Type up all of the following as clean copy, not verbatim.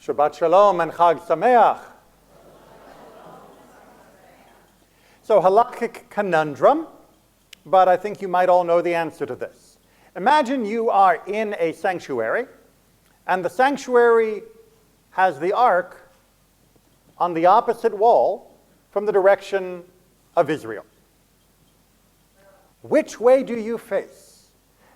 Shabbat Shalom and Chag Sameach. So, halakhic conundrum, but I think you might all know the answer to this. Imagine you are in a sanctuary, and the sanctuary has the ark on the opposite wall from the direction of Israel. Which way do you face?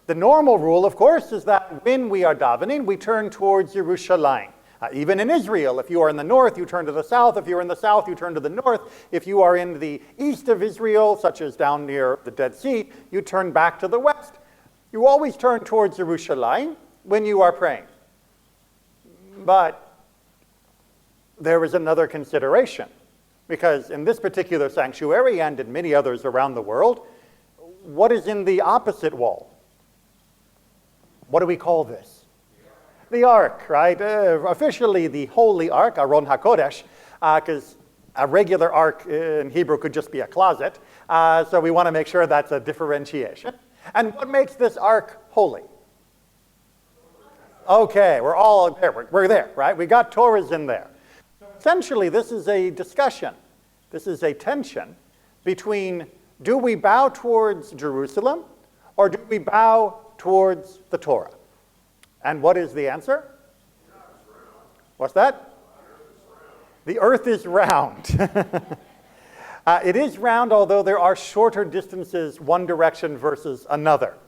The normal rule, of course, is that when we are davening, we turn towards Yerushalayim. Even in Israel, if you are in the north, you turn to the south. If you're in the south, you turn to the north. If you are in the east of Israel, such as down near the Dead Sea, you turn back to the west. You always turn towards Yerushalayim when you are praying. But there is another consideration, because in this particular sanctuary and in many others around the world, what is in the opposite wall? What do we call this? The ark, right? Officially the Holy Ark, Aron HaKodesh, because a regular ark in Hebrew could just be a closet. So we want to make sure that's a differentiation. And what makes this ark holy? Okay, we're all there. We're there, right? We got Torahs in there. Essentially, this is a discussion. This is a tension between, do we bow towards Jerusalem or do we bow towards the Torah? And what is the answer? What's that? The earth is round. It is round, although there are shorter distances one direction versus another.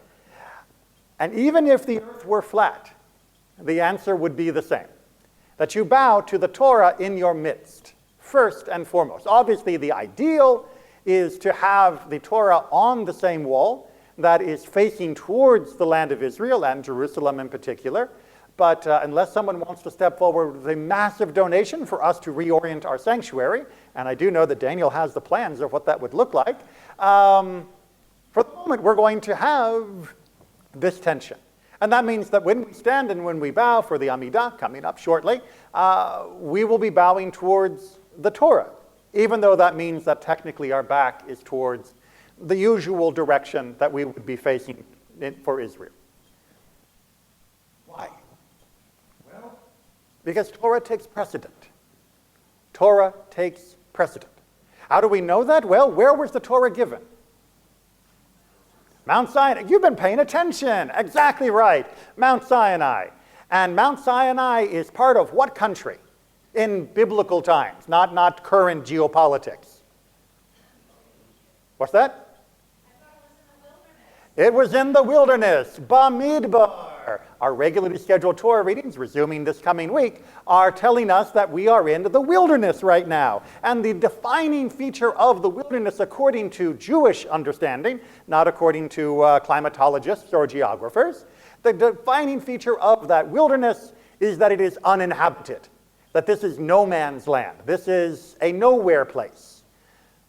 And even if the earth were flat, the answer would be the same. That you bow to the Torah in your midst, first and foremost. Obviously, the ideal is to have the Torah on the same wall that is facing towards the land of Israel and Jerusalem in particular. But unless someone wants to step forward with a massive donation for us to reorient our sanctuary, and I do know that Daniel has the plans of what that would look like, for the moment we're going to have this tension. And that means that when we stand and when we bow for the Amidah, coming up shortly, we will be bowing towards the Torah, even though that means that technically our back is towards the usual direction that we would be facing for Israel. Why? Well, because Torah takes precedent. Torah takes precedent. How do we know that? Well, where was the Torah given? Mount Sinai. You've been paying attention. Exactly right. Mount Sinai. And Mount Sinai is part of what country in biblical times, not current geopolitics? What's that? It was in the wilderness, Bamidbar. Our regularly scheduled Torah readings, resuming this coming week, are telling us that we are in the wilderness right now. And the defining feature of the wilderness, according to Jewish understanding, not according to climatologists or geographers, the defining feature of that wilderness is that it is uninhabited, that this is no man's land. This is a nowhere place.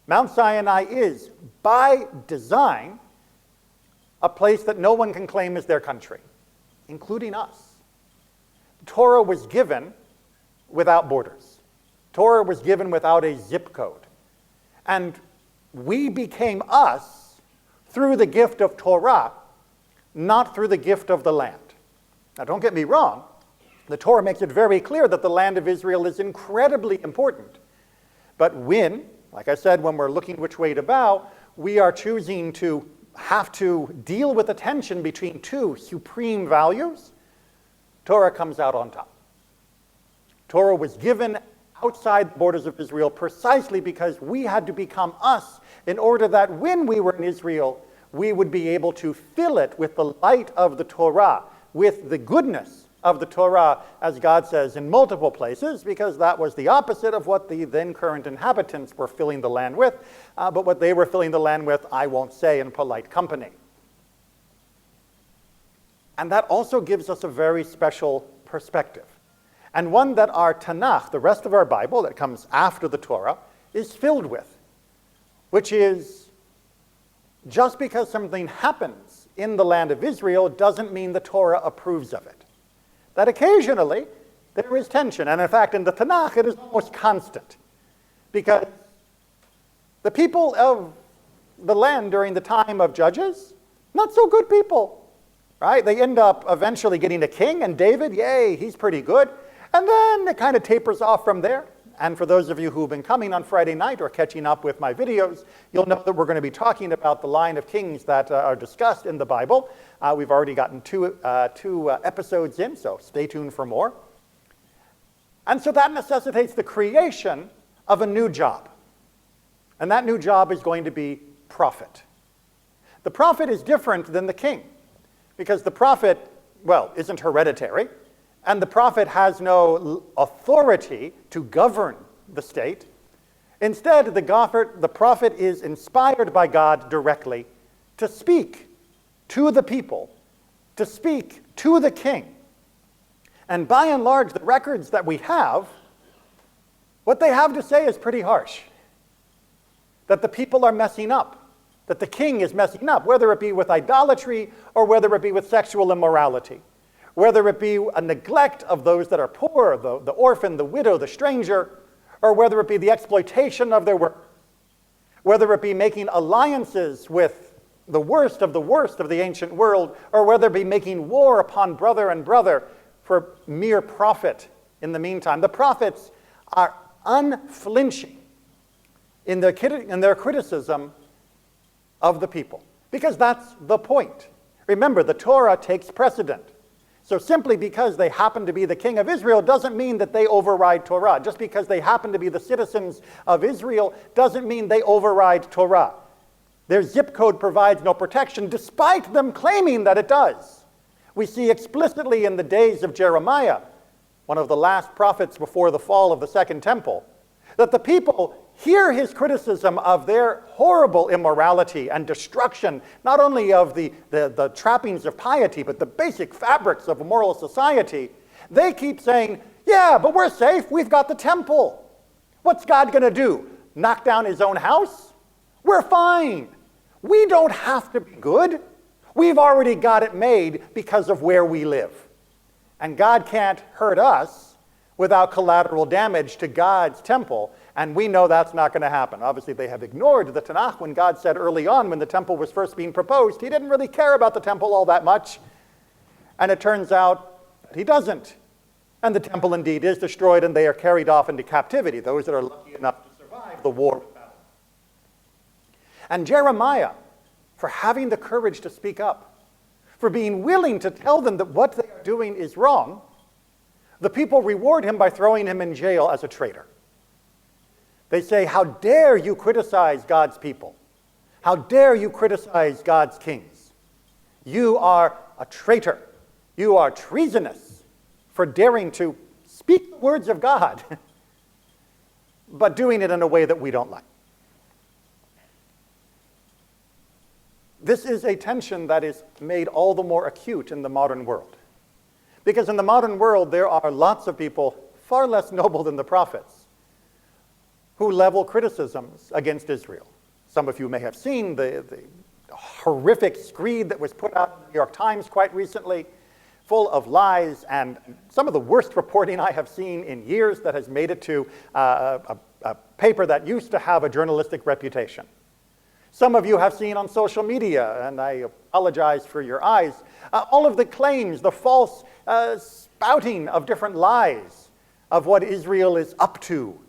Mount Sinai is, by design, a place that no one can claim is their country, including us. Torah was given without borders. Torah was given without a zip code. And we became us through the gift of Torah, not through the gift of the land. Now, don't get me wrong. The Torah makes it very clear that the land of Israel is incredibly important. But when, like I said, when we're looking which way to bow, we are choosing to have to deal with the tension between two supreme values. Torah comes out on top. Torah was given outside the borders of Israel precisely because we had to become us in order that when we were in Israel, we would be able to fill it with the light of the Torah, with the goodness of the Torah, as God says in multiple places, because that was the opposite of what the then current inhabitants were filling the land with. But what they were filling the land with, I won't say in polite company. And that also gives us a very special perspective, and one that our Tanakh, the rest of our Bible that comes after the Torah, is filled with, which is just because something happens in the land of Israel doesn't mean the Torah approves of it. That occasionally there is tension, and in fact in the Tanakh it is almost constant, because the people of the land during the time of Judges, not so good people, right? They end up eventually getting a king, and David, yay, he's pretty good. And then it kind of tapers off from there. And for those of you who've been coming on Friday night or catching up with my videos, you'll know that we're going to be talking about the line of kings that are discussed in the Bible. We've already gotten two episodes in, so stay tuned for more. And so that necessitates the creation of a new job. And that new job is going to be prophet. The prophet is different than the king, because the prophet, well, isn't hereditary. And the prophet has no authority to govern the state. Instead, the prophet is inspired by God directly to speak to the people, to speak to the king. And by and large, the records that we have, what they have to say is pretty harsh. That the people are messing up, that the king is messing up, whether it be with idolatry or whether it be with sexual immorality. Whether it be a neglect of those that are poor, the orphan, the widow, the stranger, or whether it be the exploitation of their work, whether it be making alliances with the worst of the ancient world, or whether it be making war upon brother and brother for mere profit in the meantime. The prophets are unflinching in their criticism of the people, because that's the point. Remember, the Torah takes precedent. So simply because they happen to be the king of Israel doesn't mean that they override Torah. Just because they happen to be the citizens of Israel doesn't mean they override Torah. Their zip code provides no protection, despite them claiming that it does. We see explicitly in the days of Jeremiah, one of the last prophets before the fall of the Second Temple, that the people hear his criticism of their horrible immorality and destruction, not only of the trappings of piety, but the basic fabrics of a moral society. They keep saying, yeah, but we're safe. We've got the temple. What's God going to do? Knock down his own house? We're fine. We don't have to be good. We've already got it made because of where we live. And God can't hurt us without collateral damage to God's temple. And we know that's not going to happen. Obviously, they have ignored the Tanakh when God said early on when the temple was first being proposed, he didn't really care about the temple all that much. And it turns out that he doesn't. And the temple indeed is destroyed and they are carried off into captivity, those that are lucky enough to survive the war with Babylon. And Jeremiah, for having the courage to speak up, for being willing to tell them that what they are doing is wrong, the people reward him by throwing him in jail as a traitor. They say, how dare you criticize God's people? How dare you criticize God's kings? You are a traitor. You are treasonous for daring to speak the words of God, but doing it in a way that we don't like. This is a tension that is made all the more acute in the modern world. Because in the modern world, there are lots of people far less noble than the prophets who level criticisms against Israel. Some of you may have seen the horrific screed that was put out in the New York Times quite recently, full of lies and some of the worst reporting I have seen in years that has made it to a paper that used to have a journalistic reputation. Some of you have seen on social media, and I apologize for your eyes, all of the claims, the false spouting of different lies of what Israel is up to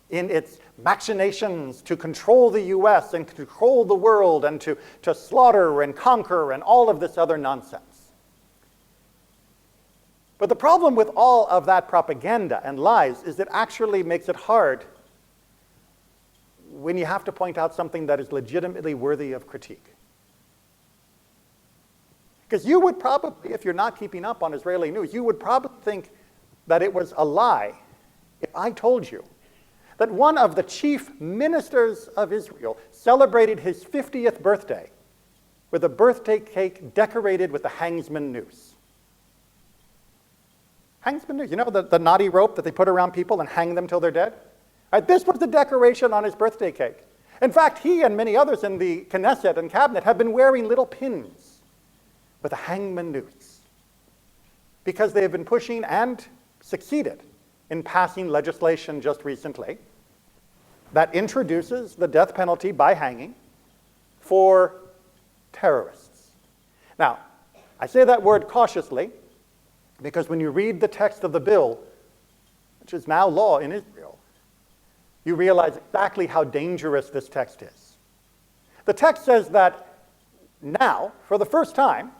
in its machinations to control the U.S. and control the world and to slaughter and conquer and all of this other nonsense. But the problem with all of that propaganda and lies is it actually makes it hard when you have to point out something that is legitimately worthy of critique. Because you would probably, if you're not keeping up on Israeli news, you would probably think that it was a lie if I told you that one of the chief ministers of Israel celebrated his 50th birthday with a birthday cake decorated with the hangsman noose. Hangsman noose, you know the knotty rope that they put around people and hang them till they're dead? Right, this was the decoration on his birthday cake. In fact, he and many others in the Knesset and cabinet have been wearing little pins with a hangman noose because they have been pushing and succeeded in passing legislation just recently that introduces the death penalty by hanging for terrorists. Now, I say that word cautiously because when you read the text of the bill, which is now law in Israel, you realize exactly how dangerous this text is. The text says that now, for the first time,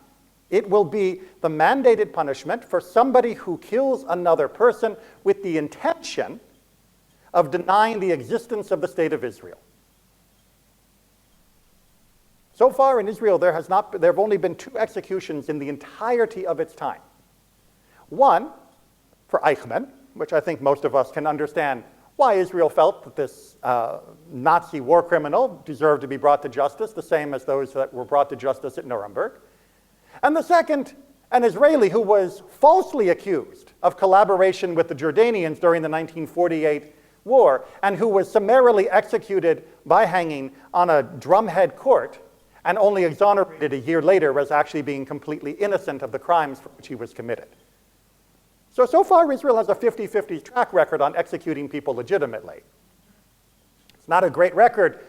it will be the mandated punishment for somebody who kills another person with the intention of denying the existence of the state of Israel. So far in Israel, there have only been 2 executions in the entirety of its time. One, for Eichmann, which I think most of us can understand why Israel felt that this Nazi war criminal deserved to be brought to justice, the same as those that were brought to justice at Nuremberg. And the second, an Israeli who was falsely accused of collaboration with the Jordanians during the 1948 war, and who was summarily executed by hanging on a drumhead court, and only exonerated a year later as actually being completely innocent of the crimes for which he was committed. So far Israel has a 50-50 track record on executing people legitimately. It's not a great record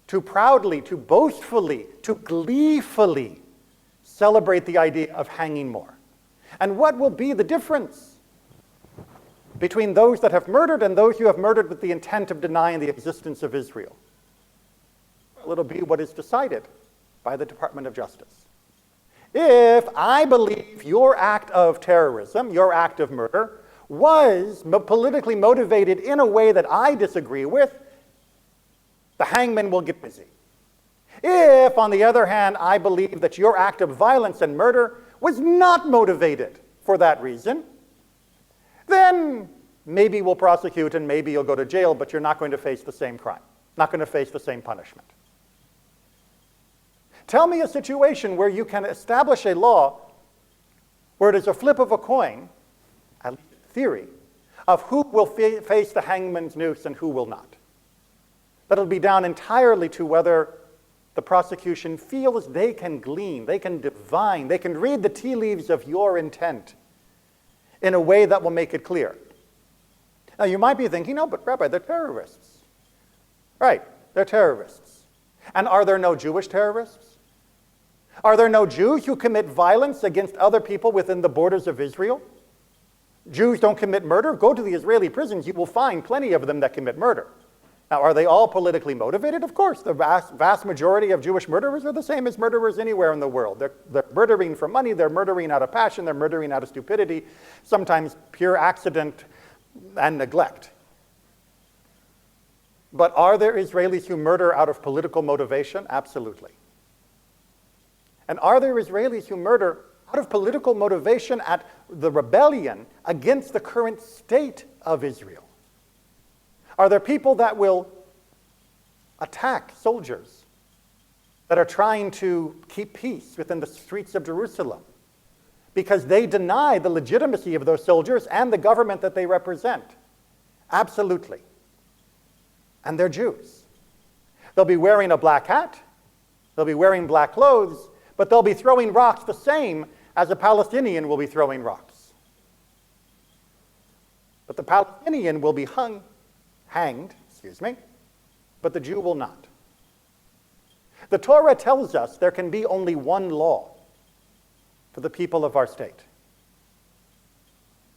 to proudly, to boastfully, to gleefully celebrate the idea of hanging more. And what will be the difference between those that have murdered and those who have murdered with the intent of denying the existence of Israel? Well, it'll be what is decided by the Department of Justice. If I believe your act of terrorism, your act of murder, was politically motivated in a way that I disagree with, the hangman will get busy. If, on the other hand, I believe that your act of violence and murder was not motivated for that reason, then maybe we'll prosecute and maybe you'll go to jail, but you're not going to face the same crime, not going to face the same punishment. Tell me a situation where you can establish a law where it is a flip of a coin, at least in theory, of who will face the hangman's noose and who will not. That'll be down entirely to whether the prosecution feels they can glean, they can divine, they can read the tea leaves of your intent in a way that will make it clear. Now you might be thinking, no, but Rabbi, they're terrorists. Right, they're terrorists. And are there no Jewish terrorists? Are there no Jews who commit violence against other people within the borders of Israel? Jews don't commit murder? Go to the Israeli prisons, you will find plenty of them that commit murder. Now, are they all politically motivated? Of course. The vast majority of Jewish murderers are the same as murderers anywhere in the world. They're murdering for money, they're murdering out of passion, they're murdering out of stupidity, sometimes pure accident and neglect. But are there Israelis who murder out of political motivation? Absolutely. And are there Israelis who murder out of political motivation at the rebellion against the current state of Israel? Are there people that will attack soldiers that are trying to keep peace within the streets of Jerusalem because they deny the legitimacy of those soldiers and the government that they represent? Absolutely. And they're Jews. They'll be wearing a black hat, they'll be wearing black clothes, but they'll be throwing rocks the same as a Palestinian will be throwing rocks. But the Palestinian will be hanged, but the Jew will not. The Torah tells us there can be only one law for the people of our state.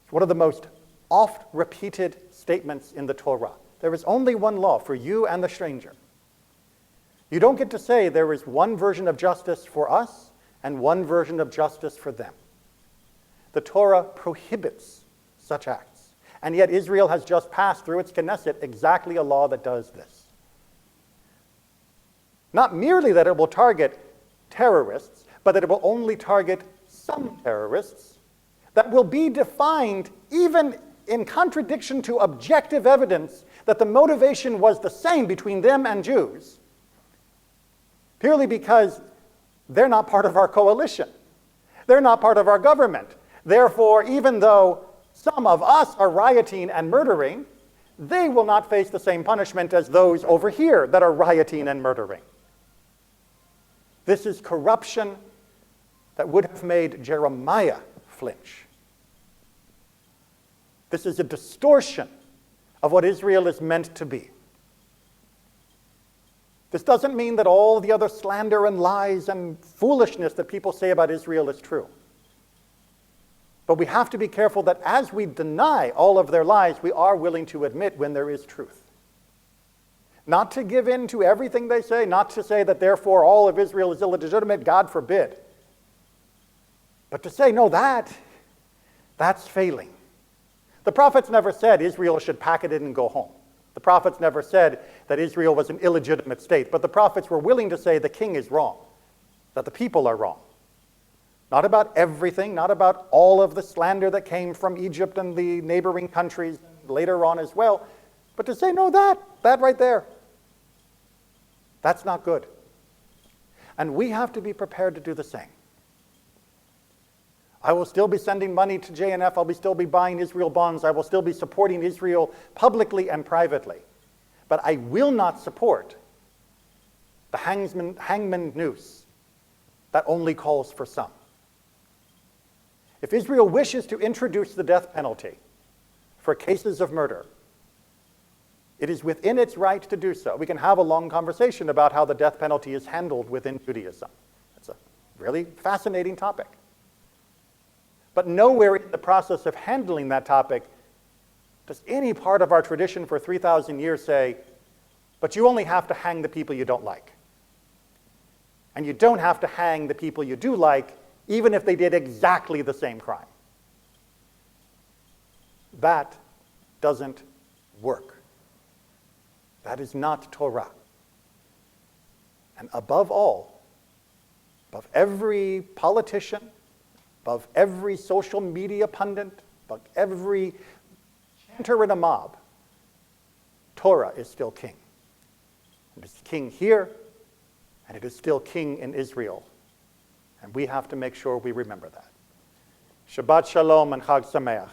It's one of the most oft-repeated statements in the Torah. There is only one law for you and the stranger. You don't get to say there is one version of justice for us and one version of justice for them. The Torah prohibits such acts. And yet Israel has just passed through its Knesset exactly a law that does this. Not merely that it will target terrorists, but that it will only target some terrorists that will be defined even in contradiction to objective evidence that the motivation was the same between them and Jews, purely because they're not part of our coalition. They're not part of our government. Therefore, even though some of us are rioting and murdering, they will not face the same punishment as those over here that are rioting and murdering. This is corruption that would have made Jeremiah flinch. This is a distortion of what Israel is meant to be. This doesn't mean that all the other slander and lies and foolishness that people say about Israel is true. But we have to be careful that as we deny all of their lies, we are willing to admit when there is truth. Not to give in to everything they say, not to say that therefore all of Israel is illegitimate, God forbid. But to say, no, that's failing. The prophets never said Israel should pack it in and go home. The prophets never said that Israel was an illegitimate state, but the prophets were willing to say the king is wrong, that the people are wrong. Not about everything, not about all of the slander that came from Egypt and the neighboring countries later on as well, but to say, no, that right there, that's not good. And we have to be prepared to do the same. I will still be sending money to JNF. I'll still be buying Israel bonds. I will still be supporting Israel publicly and privately. But I will not support the hangman noose that only calls for some. If Israel wishes to introduce the death penalty for cases of murder, it is within its right to do so. We can have a long conversation about how the death penalty is handled within Judaism. It's a really fascinating topic. But nowhere in the process of handling that topic does any part of our tradition for 3,000 years say, but you only have to hang the people you don't like. And you don't have to hang the people you do like, even if they did exactly the same crime. That doesn't work. That is not Torah. And above all, above every politician, above every social media pundit, above every chanter in a mob, Torah is still king. It is king here, and it is still king in Israel. And we have to make sure we remember that. Shabbat Shalom and Chag Sameach.